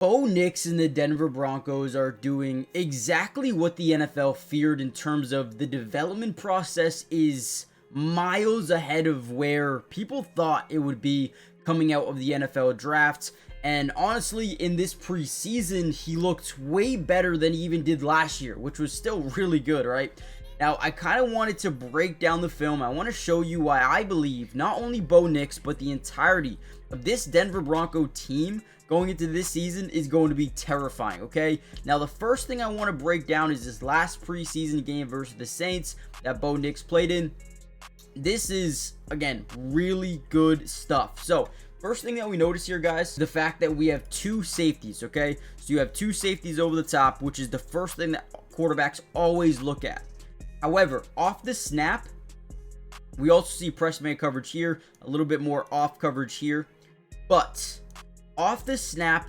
Bo Nix and the Denver Broncos are doing exactly what the NFL feared in terms of the development process is miles ahead of where people thought it would be coming out of the NFL draft. And honestly, in this preseason, he looked way better than he even did last year, which was still really good, right? Now, I kind of wanted to break down the film. I want to show you why I believe not only Bo Nix, but the entirety of this Denver Bronco team going into this season is going to be terrifying, okay? Now, the first thing I want to break down is this last preseason game versus the Saints that Bo Nix played in. This is, again, really good stuff. So, first thing that we notice here, guys, the fact that we have two safeties, okay? So, you have two safeties over the top, which is the first thing that quarterbacks always look at. However, off the snap, we also see press man coverage here, a little bit more off coverage here. But off the snap,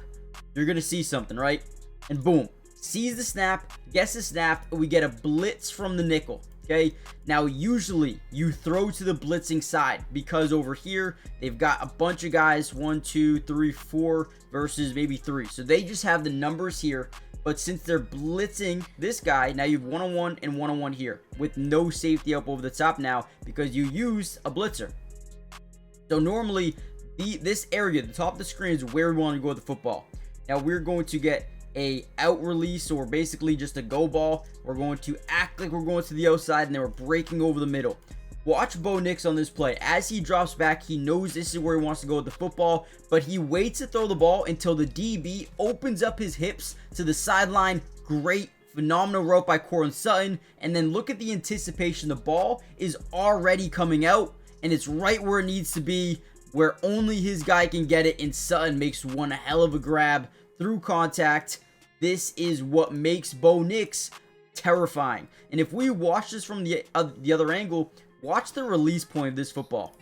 you're going to see something, right? And boom, sees the snap, gets the snap, and we get a blitz from the nickel. Okay, now usually you throw to the blitzing side because over here they've got a bunch of guys, 1, 2, 3, 4 versus maybe 3. So they just have the numbers here. But since they're blitzing this guy, now you have one-on-one and one-on-one here with no safety up over the top now because you used a blitzer. So normally this area, the top of the screen, is where we want to go with the football. Now we're going to get a out release, or basically just a go ball. We're going to act like we're going to the outside and then we're breaking over the middle. Watch Bo Nix on this play. As he drops back, he knows this is where he wants to go with the football, but he waits to throw the ball until the DB opens up his hips to the sideline. Great, phenomenal route by Courtland Sutton. And then look at the anticipation. The ball is already coming out, and it's right where it needs to be, where only his guy can get it, and Sutton makes one hell of a grab through contact. This is what makes Bo Nix terrifying. And if we watch this from the other angle, watch the release point of this football.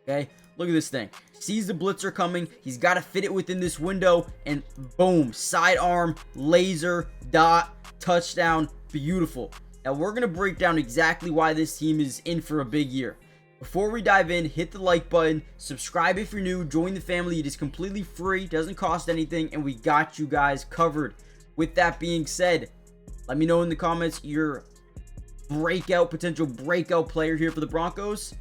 Okay, look at this thing. Sees the blitzer coming. He's got to fit it within this window, and boom, sidearm, laser, dot, touchdown. Beautiful. Now we're going to break down exactly why this team is in for a big year. Before we dive in, hit the like button, subscribe if you're new, join the family. It is completely free, doesn't cost anything, and we got you guys covered. With that being said, let me know in the comments your potential breakout player here for the Broncos.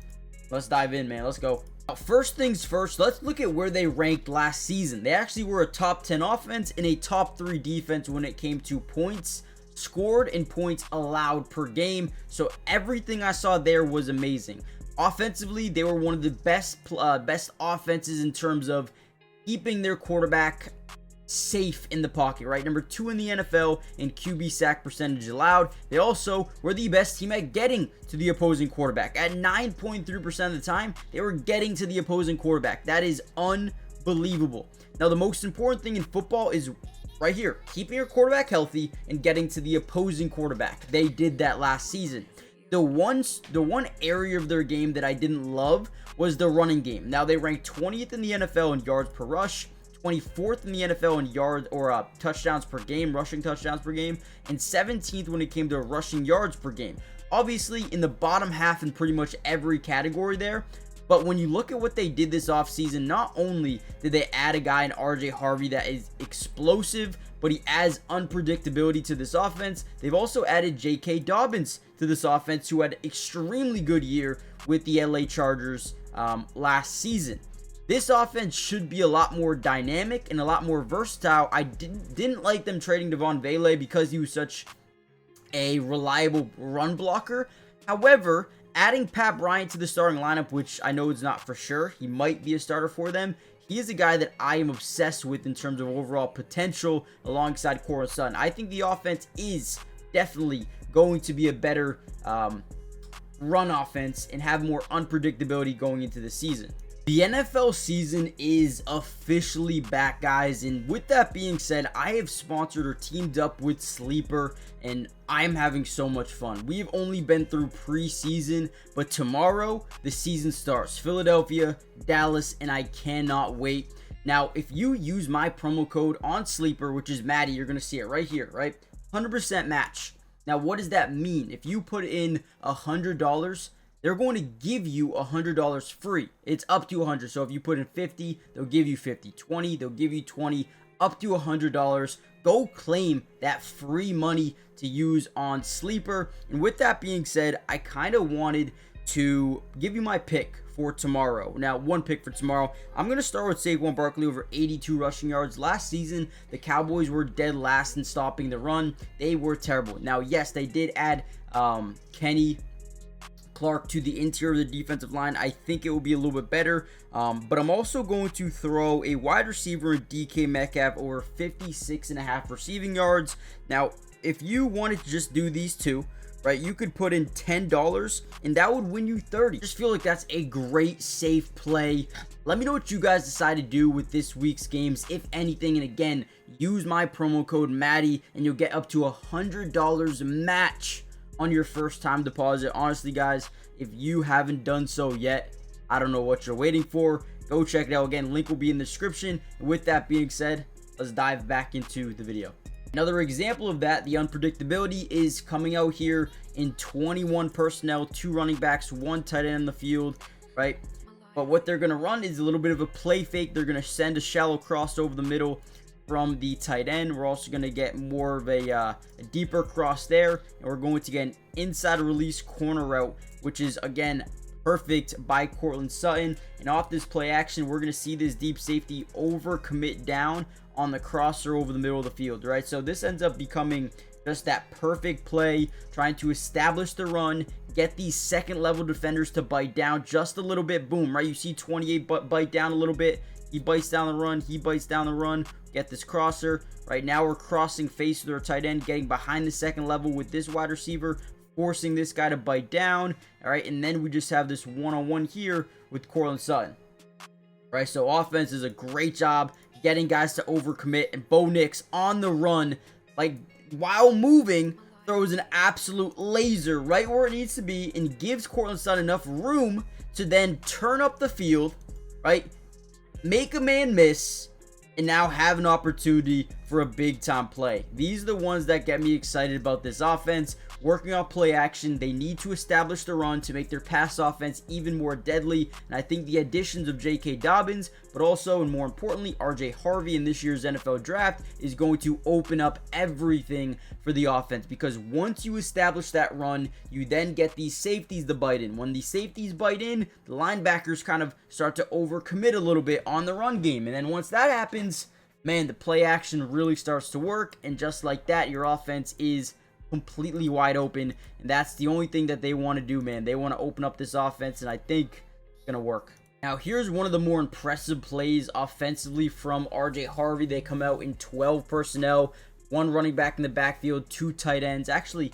Let's dive in, man. Let's go. Now, first things first, let's look at where they ranked last season. They actually were a top 10 offense and a top 3 defense when it came to points scored and points allowed per game. So everything I saw there was amazing. Offensively, they were one of the best offenses in terms of keeping their quarterback safe in the pocket, right? Number 2 in the NFL in QB sack percentage allowed. They also were the best team at getting to the opposing quarterback. At 9.3% of the time, they were getting to the opposing quarterback. That is unbelievable. Now, the most important thing in football is right here, keeping your quarterback healthy and getting to the opposing quarterback. They did that last season. The one area of their game that I didn't love was the running game. Now, they ranked 20th in the NFL in yards per rush, 24th in the NFL in yards or touchdowns per game, rushing touchdowns per game, and 17th when it came to rushing yards per game. Obviously, in the bottom half in pretty much every category there. But when you look at what they did this offseason, not only did they add a guy in RJ Harvey that is explosive, but he adds unpredictability to this offense. They've also added J.K. Dobbins to this offense, who had an extremely good year with the LA Chargers last season. This offense should be a lot more dynamic and a lot more versatile. I didn't like them trading Devon Vele because he was such a reliable run blocker. However, adding Pat Bryant to the starting lineup, which I know is not for sure, he might be a starter for them. He is a guy that I am obsessed with in terms of overall potential alongside Courtland Sutton. I think the offense is definitely going to be a better run offense and have more unpredictability going into the season. The NFL season is officially back, guys, and with that being said, I have sponsored or teamed up with Sleeper, and I'm having so much fun. We've only been through preseason, but tomorrow the season starts. Philadelphia, Dallas, and I cannot wait. Now, if you use my promo code on Sleeper, which is Maddie, you're going to see it right here, right? 100% match. Now, what does that mean? If you put in $100, they're going to give you $100 free. It's up to $100. So if you put in 50, they'll give you 50. 20, they'll give you 20. up to $100. Go claim that free money to use on Sleeper. And with that being said, I kind of wanted to give you my pick for tomorrow. Now, one pick for tomorrow. I'm going to start with Saquon Barkley over 82 rushing yards. Last season, the Cowboys were dead last in stopping the run. They were terrible. Now, yes, they did add Kenny Clark to the interior of the defensive line. I think it will be a little bit better. But I'm also going to throw a wide receiver in DK Metcalf over 56.5 receiving yards. Now, if you wanted to just do these two, right, you could put in $10 and that would win you 30. Just feel like that's a great safe play. Let me know what you guys decide to do with this week's games, if anything. And again, use my promo code Maddie and you'll get up to $100 match on your first time deposit. Honestly, guys, if you haven't done so yet, I don't know what you're waiting for. Go check it out. Again, link will be in the description. And with that being said, let's dive back into the video. Another example of that, the unpredictability, is coming out here in 21 personnel, 2 running backs, 1 tight end in the field, right? But what they're going to run is a little bit of a play fake. They're going to send a shallow cross over the middle from the tight end. We're also going to get more of a deeper cross there, and we're going to get an inside release corner route, which is, again, perfect by Courtland Sutton. And off this play action, we're going to see this deep safety over commit down on the crosser over the middle of the field, right? So this ends up becoming just that perfect play, trying to establish the run, get these second level defenders to bite down just a little bit. Boom, right? You see 28 bite down a little bit. He bites down the run. He bites down the run. Get this crosser. Right now we're crossing face with our tight end, getting behind the second level with this wide receiver, forcing this guy to bite down. All right, and then we just have this one-on-one here with Courtland Sutton. Right, so offense is a great job getting guys to overcommit, and Bo Nix on the run, like while moving, throws an absolute laser right where it needs to be and gives Courtland Sutton enough room to then turn up the field, right, make a man miss, and now have an opportunity for a big time play. These are the ones that get me excited about this offense. Working on play action, they need to establish the run to make their pass offense even more deadly. And I think the additions of J.K. Dobbins, but also, and more importantly, R.J. Harvey in this year's NFL draft is going to open up everything for the offense. Because once you establish that run, you then get these safeties to bite in. When these safeties bite in, the linebackers kind of start to overcommit a little bit on the run game. And then once that happens, man, the play action really starts to work. And just like that, your offense is completely wide open, and that's the only thing that they want to do, man. They want to open up this offense, and I think it's gonna work. Now, here's one of the more impressive plays offensively from RJ Harvey. They come out in 12 personnel, 1 running back in the backfield, 2 tight ends. Actually,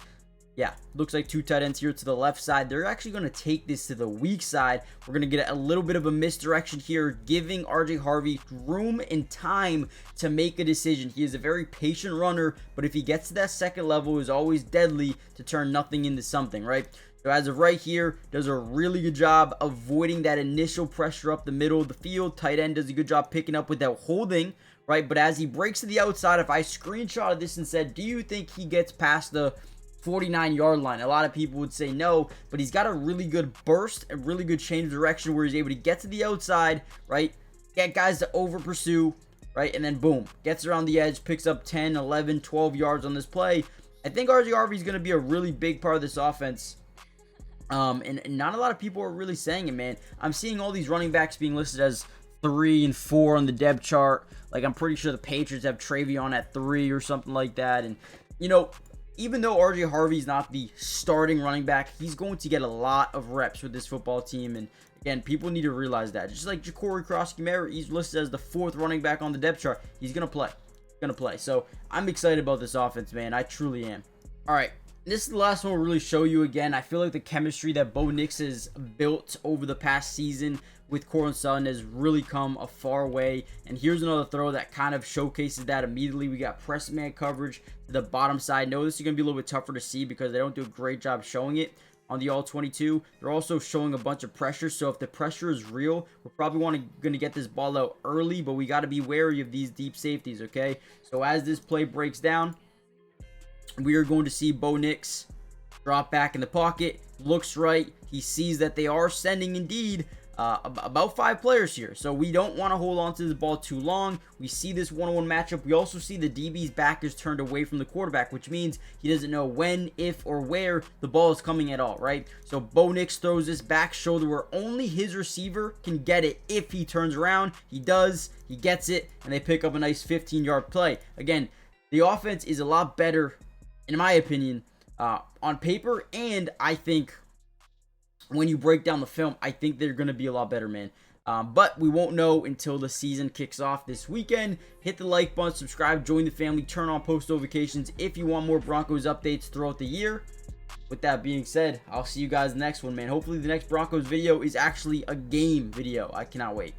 yeah, looks like 2 tight ends here to the left side. They're actually going to take this to the weak side. We're going to get a little bit of a misdirection here, giving RJ Harvey room and time to make a decision. He is a very patient runner, but if he gets to that second level, is always deadly to turn nothing into something, right? So as of right here, does a really good job avoiding that initial pressure up the middle of the field. Tight end does a good job picking up without holding, right? But as he breaks to the outside, if I screenshotted this and said, do you think he gets past the 49-yard line? A lot of people would say no, but he's got a really good burst, a really good change of direction where he's able to get to the outside, right? Get guys to over pursue, right? And then boom, gets around the edge, picks up 10, 11, 12 yards on this play. I think RJ Harvey is going to be a really big part of this offense. And not a lot of people are really saying it, man. I'm seeing all these running backs being listed as 3 and 4 on the depth chart. Like, I'm pretty sure the Patriots have Travion at 3 or something like that. And, you know, even though RJ Harvey's not the starting running back, he's going to get a lot of reps with this football team. And again, people need to realize that. Just like Jacory Krosky-Merritt, he's listed as the 4th running back on the depth chart. He's going to play. So I'm excited about this offense, man. I truly am. All right. This is the last one we'll really show you again. I feel like the chemistry that Bo Nix has built over the past season with Courtland Sutton has really come a far way. And here's another throw that kind of showcases that immediately. We got press man coverage to the bottom side. No, this is going to be a little bit tougher to see because they don't do a great job showing it on the all-22. They're also showing a bunch of pressure. So if the pressure is real, we're probably going to get this ball out early, but we got to be wary of these deep safeties, okay? So as this play breaks down, we are going to see Bo Nix drop back in the pocket. Looks right. He sees that they are sending indeed about 5 players here. So we don't want to hold on to the ball too long. We see this one-on-one matchup. We also see the DB's back is turned away from the quarterback, which means he doesn't know when, if, or where the ball is coming at all, right? So Bo Nix throws this back shoulder where only his receiver can get it if he turns around. He does. He gets it, and they pick up a nice 15-yard play. Again, the offense is a lot better, in my opinion, on paper, and I think when you break down the film, I think they're going to be a lot better, man. But we won't know until the season kicks off this weekend. Hit the like button, subscribe, join the family, turn on post notifications if you want more Broncos updates throughout the year. With that being said, I'll see you guys next one, man. Hopefully the next Broncos video is actually a game video. I cannot wait.